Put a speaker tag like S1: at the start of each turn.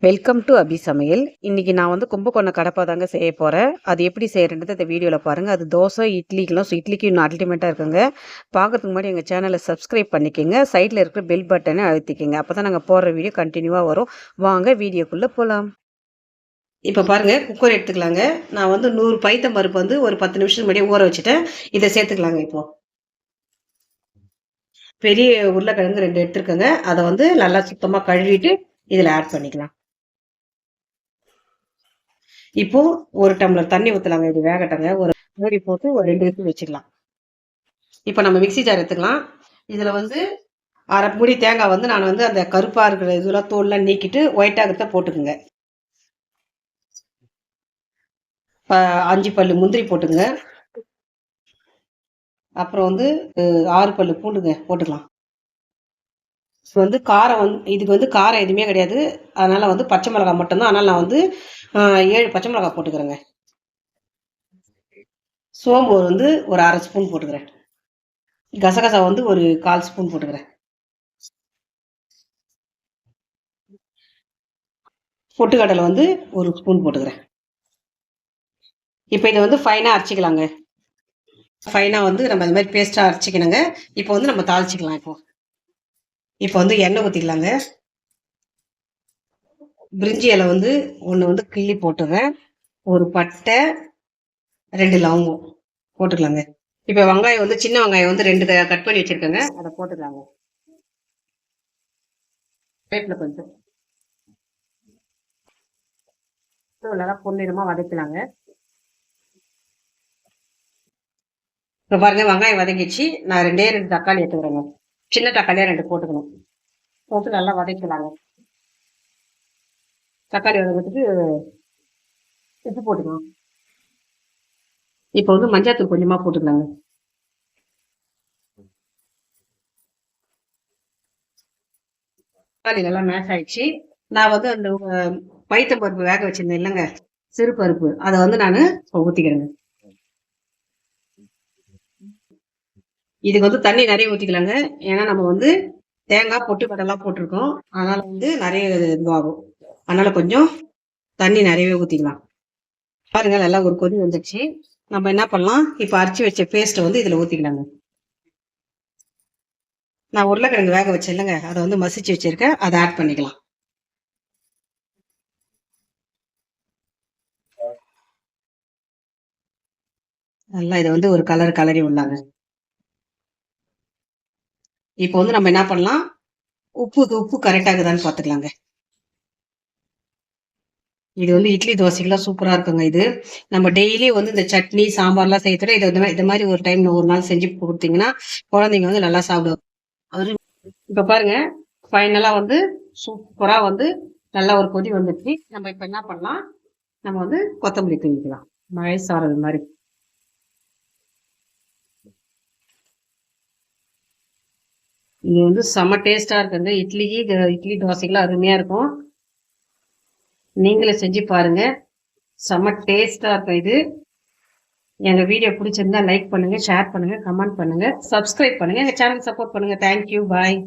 S1: Welcome to அபி சமையல். இன்னைக்கு நான் வந்து கும்பகோணம் கடப்பா தாங்க செய்ய போகிறேன். அது எப்படி செய்கிறேன்றது இந்த வீடியோவில் பாருங்கள். அது தோசை இட்லிக்கெலாம் இட்லிக்கு இன்னும் அல்டிமேட்டாக இருக்குங்க. பார்க்கறதுக்கு முன்னாடி எங்கள் சேனலை சப்ஸ்கிரைப் பண்ணிக்கோங்க. சைடில் இருக்கிற பெல் பட்டனை அழுத்திக்கோங்க. அப்போ தான் நாங்கள் போடுற வீடியோ கண்டினியூவாக வரும். வாங்க வீடியோக்குள்ளே போகலாம். இப்போ பாருங்கள், குக்கர் எடுத்துக்கலாங்க. நான் வந்து 100 பைத்தம் பருப்பு வந்து ஒரு 10 நிமிஷம் முன்னாடியே ஊற வச்சுட்டேன். இதை சேர்த்துக்கலாங்க. இப்போ பெரிய உருளைக்கிழங்கு 2 எடுத்துருக்கேங்க. அதை வந்து நல்லா சுத்தமாக கழுவிட்டு இதில் ஆட் பண்ணிக்கலாம். இப்போ ஒரு டம்ளர் தண்ணி ஊற்றலாங்க. இது வேகட்டங்க. ஒரு மூடி போட்டு ஒரு 2 விசில் வச்சுக்கலாம். இப்போ நம்ம மிக்சி ஜார் எடுத்துக்கலாம். இதில் வந்து அரை மூடி தேங்காய் வந்து நான் வந்து அந்த கருப்பாக இருக்கிற இதெல்லாம் தோல்லாம் நீக்கிட்டு ஒயிட்டாக இருக்கிறத போட்டுக்குங்க. 5 பல்லு முந்திரி போட்டுங்க. அப்புறம் வந்து 6 பல்லு பூண்டுங்க போட்டுக்கலாம். வந்து காரம் வந்து இதுக்கு வந்து காரம் எதுவுமே கிடையாது. அதனால வந்து பச்சை மிளகாய் மட்டும்தான். அதனால நான் வந்து 7 பச்சை மிளகாய் போட்டுக்கிறேங்க. சோம்பு வந்து ஒரு அரை ஸ்பூன் போட்டுக்கிறேன். கசகசா வந்து ஒரு 1/4 ஸ்பூன் போட்டுக்கிறேன். பொட்டுக்கடலை வந்து ஒரு ஸ்பூன் போட்டுக்கிறேன். இப்போ இதை வந்து ஃபைனாக அரைச்சிக்கலாங்க. ஃபைனாக வந்து நம்ம இந்த மாதிரி பேஸ்ட்டாக அரைச்சிக்கணுங்க. இப்போ வந்து நம்ம தாளிச்சிக்கலாம். இப்போ வந்து எண்ணெய் ஊற்றிக்கலாங்க. பிரிஞ்சி இலை வந்து ஒன்று வந்து கிள்ளி போட்டுறேன். ஒரு பட்டை 2 லவங்கம் போட்டுக்கலாங்க. இப்போ வெங்காயம் வந்து சின்ன வெங்காயம் வந்து 2 கட் பண்ணி வச்சிருக்கேங்க. அதை போட்டுக்கலாங்க. வேப்பில் கொஞ்சம் நல்லா பொன்னிறமாக வதக்கலாங்க. இப்போ பாருங்க, வெங்காயம் வதங்கிச்சு. நான் 2 தக்காளி எடுத்துக்கிறேங்க. சின்ன தக்காளியாக 2 போட்டுக்கணும். போட்டு நல்லா வதக்கலாங்க. தக்காளி வதக்கிறதுக்கு உப்பு போட்டுக்கலாம். இப்போ வந்து மஞ்சாத்தூள் கொஞ்சமாக போட்டுக்கலாங்க. தக்காளி நல்லா மேஷ் ஆயிடுச்சு. நான் வந்து அந்த பைத்தம் பருப்பு வேக வச்சிருந்தேன் இல்லைங்க, சிறு பருப்பு, அதை வந்து நான் ஊற்றிக்கிறேங்க. இதுக்கு வந்து தண்ணி நிறைய ஊற்றிக்கலாங்க. ஏன்னா நம்ம வந்து தேங்காய் பொட்டுக்கடலாம் போட்டிருக்கோம். அதனால வந்து நிறைய இதுவாகும். அதனால கொஞ்சம் தண்ணி நிறையவே ஊற்றிக்கலாம். பாருங்க, நல்லா ஒரு கொதி வந்துடுச்சு. நம்ம என்ன பண்ணலாம், இப்போ அரைச்சி வச்ச பேஸ்ட்டை வந்து இதில் ஊற்றிக்கலாங்க. நான் உருளைக்கிழங்கு வேக வச்சேன் இல்லைங்க, அதை வந்து மசிச்சு வச்சிருக்கேன். அதை ஆட் பண்ணிக்கலாம். நல்லா இதை வந்து ஒரு கலரி விடலாங்க. இப்போ வந்து நம்ம என்ன பண்ணலாம், உப்பு கரெக்டாக இருக்குதான்னு பார்த்துக்கலாங்க. இது வந்து இட்லி தோசைக்கெல்லாம் சூப்பராக இருக்குங்க. இது நம்ம டெய்லி வந்து இந்த சட்னி சாம்பார்லாம் செய்யறத இந்த மாதிரி ஒரு டைம் ஒரு நாள் செஞ்சு கொடுத்தீங்கன்னா குழந்தைங்க வந்து நல்லா சாப்பிடுவாங்க. இப்போ பாருங்க, ஃபைனலாக வந்து சூப்பராக வந்து நல்லா ஒரு கொதி வந்துடுச்சு. நம்ம இப்போ என்ன பண்ணலாம், நம்ம வந்து கொத்தமல்லி தூவிக்கலாம். மழை சாரல் மாதிரி. இது வந்து செம்ம டேஸ்டாக இருக்குங்க. இட்லி தோசைக்கெல்லாம் அருமையாக இருக்கும். நீங்களே செஞ்சு பாருங்க. செம்ம டேஸ்டாக இருக்கும். இது எங்கள் வீடியோ பிடிச்சிருந்தா லைக் பண்ணுங்கள், ஷேர் பண்ணுங்கள், கமெண்ட் பண்ணுங்கள், சப்ஸ்கிரைப் பண்ணுங்கள். எங்கள் சேனல் சப்போர்ட் பண்ணுங்கள். தேங்க்யூ, பாய்.